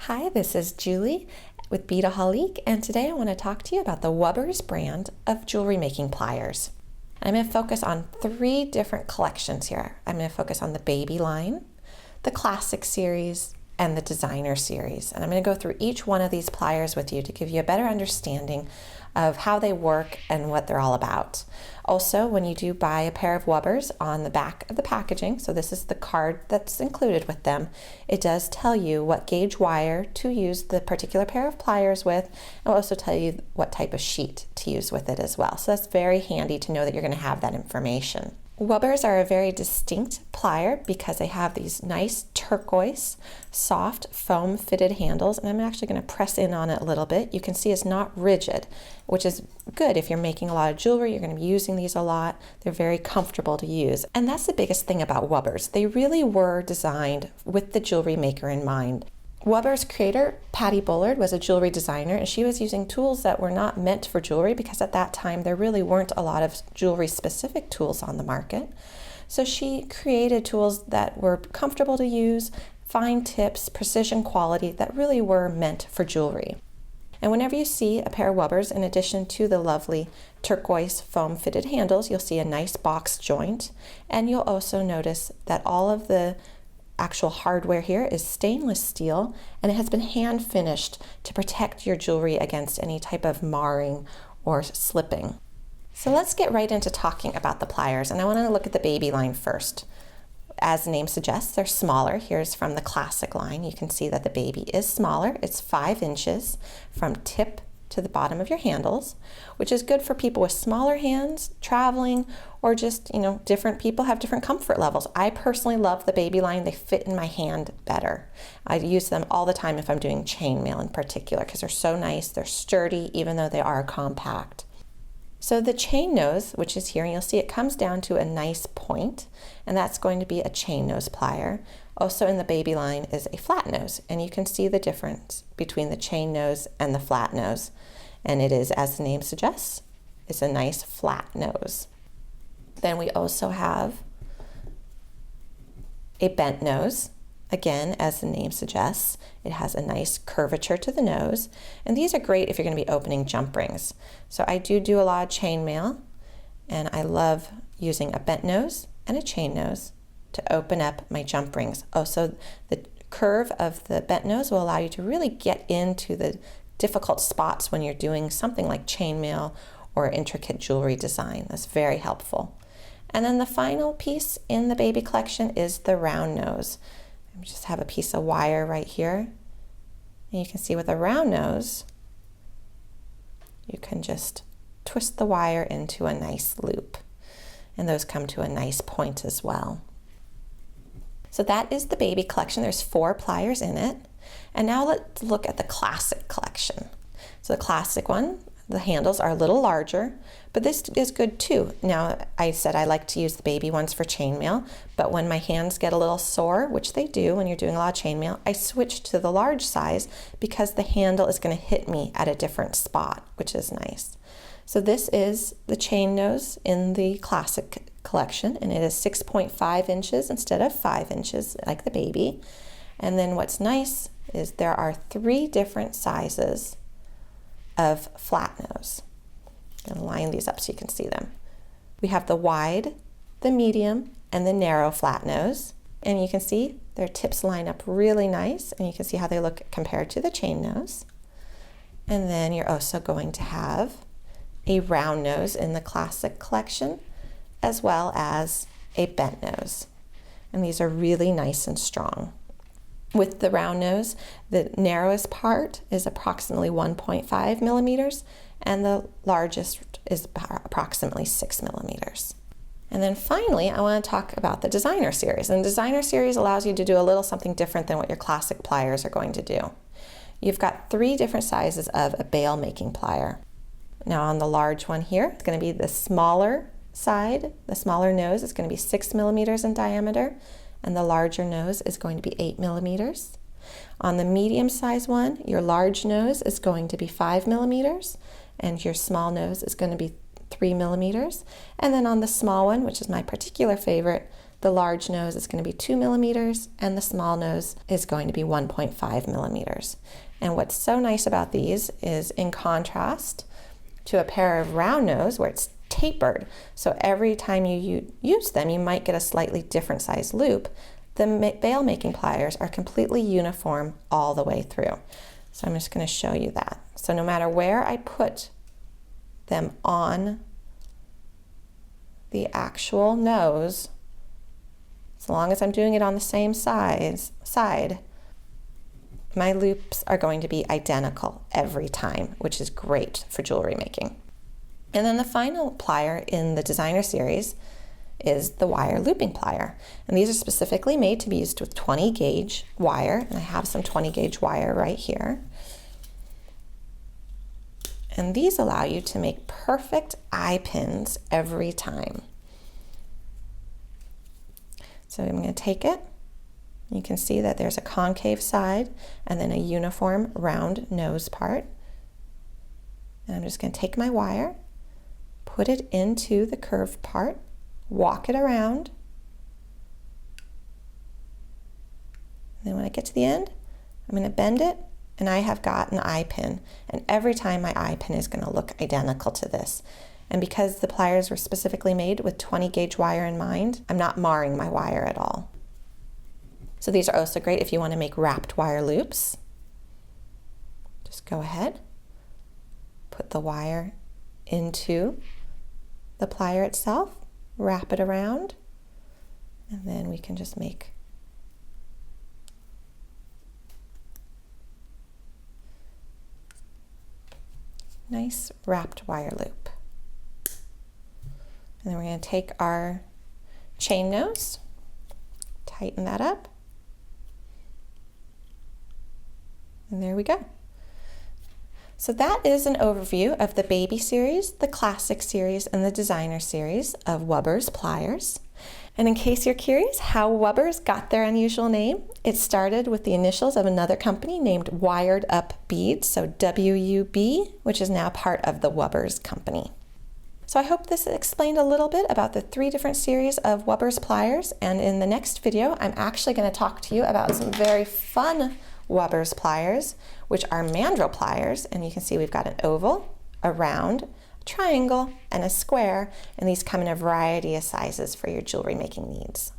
Hi, this is Julie with Beadaholique, and today I want to talk to you about the Wubbers brand of jewelry making pliers. I'm going to focus on three different collections here. I'm going to focus on the baby line, the classic series, and the designer series. And I'm going to go through each one of these pliers with you to give you a better understanding of how they work and what they're all about. Also, when you do buy a pair of Wubbers, on the back of the packaging, so this is the card that's included with them, it does tell you what gauge wire to use the particular pair of pliers with, and will also tell you what type of sheet to use with it as well. So that's very handy to know that you're going to have that information. Wubbers are a very distinct plier because they have these nice turquoise, soft, foam-fitted handles, and I'm actually going to press in on it a little bit. You can see it's not rigid, which is good if you're making a lot of jewelry. You're going to be using these a lot. They're very comfortable to use, and that's the biggest thing about Wubbers. They really were designed with the jewelry maker in mind. Wubbers creator, Patty Bullard, was a jewelry designer, and she was using tools that were not meant for jewelry because at that time there really weren't a lot of jewelry specific tools on the market. So she created tools that were comfortable to use, fine tips, precision quality that really were meant for jewelry. And whenever you see a pair of Wubbers, in addition to the lovely turquoise foam fitted handles, you'll see a nice box joint, and you'll also notice that all of the actual hardware here is stainless steel, and it has been hand finished to protect your jewelry against any type of marring or slipping. So let's get right into talking about the pliers, and I want to look at the baby line first. As the name suggests, they're smaller. Here's from the classic line. You can see that the baby is smaller. It's 5 inches from tip to the bottom of your handles, which is good for people with smaller hands, traveling, or just, different people have different comfort levels. I personally love the baby line. They fit in my hand better. I use them all the time if I'm doing chainmail in particular because they're so nice. They're sturdy, even though they are compact. So the chain nose, which is here, and you'll see it comes down to a nice point, and that's going to be a chain nose plier. Also in the baby line is a flat nose, and you can see the difference between the chain nose and the flat nose. And it is, as the name suggests, it's a nice flat nose. Then we also have a bent nose. Again, as the name suggests, it has a nice curvature to the nose. And these are great if you're going to be opening jump rings. So I do a lot of chainmail, and I love using a bent nose and a chain nose to open up my jump rings. Also, the curve of the bent nose will allow you to really get into the difficult spots when you're doing something like chainmail or intricate jewelry design. That's very helpful. And then the final piece in the baby collection is the round nose. I just have a piece of wire right here. And you can see with a round nose, you can just twist the wire into a nice loop. And those come to a nice point as well. So that is the baby collection. There's 4 pliers in it. And now let's look at the classic collection. So the classic one, the handles are a little larger, but this is good too. Now, I said I like to use the baby ones for chainmail, but when my hands get a little sore, which they do when you're doing a lot of chainmail, I switch to the large size because the handle is going to hit me at a different spot, which is nice. So this is the chain nose in the classic collection, and it is 6.5 inches instead of 5 inches like the baby. And then what's nice is there are 3 different sizes of flat nose. I'm going to line these up so you can see them. We have the wide, the medium, and the narrow flat nose. And you can see their tips line up really nice, and you can see how they look compared to the chain nose. And then you're also going to have a round nose in the classic collection, as well as a bent nose. And these are really nice and strong. With the round nose, the narrowest part is approximately 1.5 millimeters, and the largest is approximately 6 millimeters. And then finally, I want to talk about the designer series. And the designer series allows you to do a little something different than what your classic pliers are going to do. You've got 3 different sizes of a bail making plier. Now on the large one here, it's going to be the smaller side. The smaller nose is going to be 6 millimeters in diameter, and the larger nose is going to be 8 millimeters. On the medium size one, your large nose is going to be 5 millimeters, and your small nose is going to be 3 millimeters. And then on the small one, which is my particular favorite, The large nose is going to be 2 millimeters, and the small nose is going to be 1.5 millimeters. And what's so nice about these is, in contrast to a pair of round nose where it's tapered, so every time you use them, you might get a slightly different size loop, the veil making pliers are completely uniform all the way through. So I'm just going to show you that. So no matter where I put them on the actual nose, as long as I'm doing it on the same side, my loops are going to be identical every time, which is great for jewelry making. And then the final plier in the designer series is the wire looping plier. And these are specifically made to be used with 20 gauge wire. And I have some 20 gauge wire right here. And these allow you to make perfect eye pins every time. So I'm going to take it. You can see that there's a concave side and then a uniform round nose part. And I'm just going to take my wire, put it into the curved part, walk it around. And then when I get to the end, I'm going to bend it, and I have got an eye pin. And every time my eye pin is going to look identical to this. And because the pliers were specifically made with 20 gauge wire in mind, I'm not marring my wire at all. So these are also great if you want to make wrapped wire loops. Just go ahead, put the wire into the plier itself, wrap it around, and then we can just make nice wrapped wire loop. And then we're going to take our chain nose, tighten that up, and there we go. So that is an overview of the baby series, the classic series, and the designer series of Wubbers Pliers. And in case you're curious how Wubbers got their unusual name, it started with the initials of another company named Wired Up Beads, so WUB, which is now part of the Wubbers company. So I hope this explained a little bit about the 3 different series of Wubbers Pliers, and in the next video I'm actually going to talk to you about some very fun Wubbers Pliers, which are mandrel pliers, and you can see we've got an oval, a round, a triangle, and a square, and these come in a variety of sizes for your jewelry making needs.